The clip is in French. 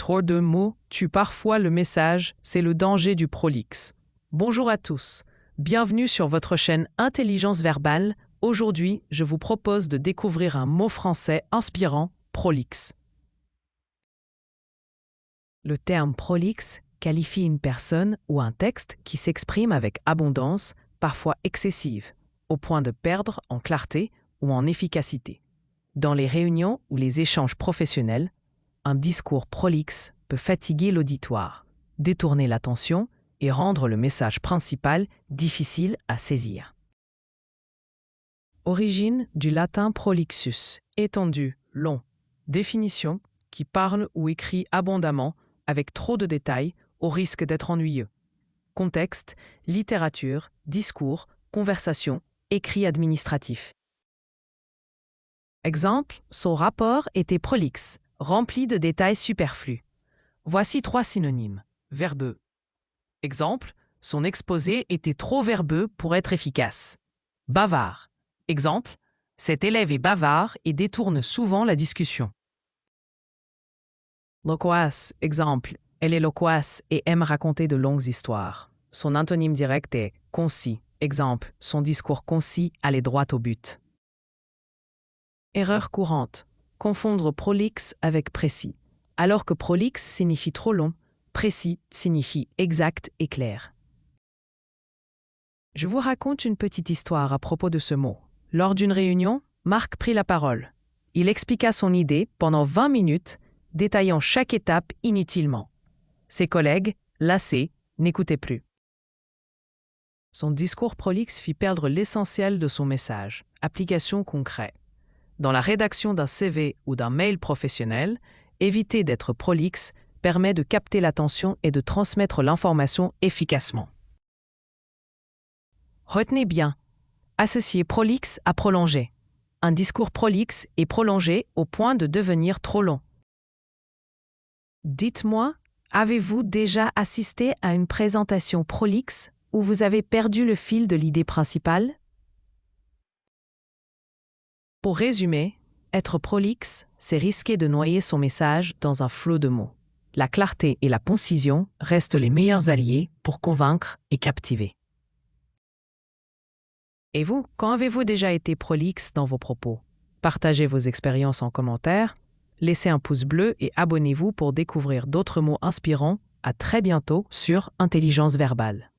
Trop de mots tue parfois le message, c'est le danger du prolixe. Bonjour à tous, bienvenue sur votre chaîne Intelligence Verbale. Aujourd'hui, je vous propose de découvrir un mot français inspirant, prolixe. Le terme prolixe qualifie une personne ou un texte qui s'exprime avec abondance, parfois excessive, au point de perdre en clarté ou en efficacité. Dans les réunions ou les échanges professionnels, un discours prolixe peut fatiguer l'auditoire, détourner l'attention et rendre le message principal difficile à saisir. Origine du latin prolixus, étendu, long. Définition, qui parle ou écrit abondamment, avec trop de détails, au risque d'être ennuyeux. Contexte, littérature, discours, conversation, écrit administratif. Exemple, son rapport était prolixe, rempli de détails superflus. Voici 3 synonymes. Verbeux. Exemple, son exposé était trop verbeux pour être efficace. Bavard. Exemple, cet élève est bavard et détourne souvent la discussion. Loquace. Exemple, elle est loquace et aime raconter de longues histoires. Son antonyme direct est concis. Exemple, son discours concis allait droit au but. Erreur courante. Confondre prolixe avec précis. Alors que prolixe signifie trop long, précis signifie exact et clair. Je vous raconte une petite histoire à propos de ce mot. Lors d'une réunion, Marc prit la parole. Il expliqua son idée pendant 20 minutes, détaillant chaque étape inutilement. Ses collègues, lassés, n'écoutaient plus. Son discours prolixe fit perdre l'essentiel de son message. Application concrète. Dans la rédaction d'un CV ou d'un mail professionnel, éviter d'être prolixe permet de capter l'attention et de transmettre l'information efficacement. Retenez bien, associez prolixe à prolongé. Un discours prolixe est prolongé au point de devenir trop long. Dites-moi, avez-vous déjà assisté à une présentation prolixe où vous avez perdu le fil de l'idée principale? Pour résumer, être prolixe, c'est risquer de noyer son message dans un flot de mots. La clarté et la concision restent les meilleurs alliés pour convaincre et captiver. Et vous, quand avez-vous déjà été prolixe dans vos propos? Partagez vos expériences en commentaire, laissez un pouce bleu et abonnez-vous pour découvrir d'autres mots inspirants. À très bientôt sur Intelligence Verbale.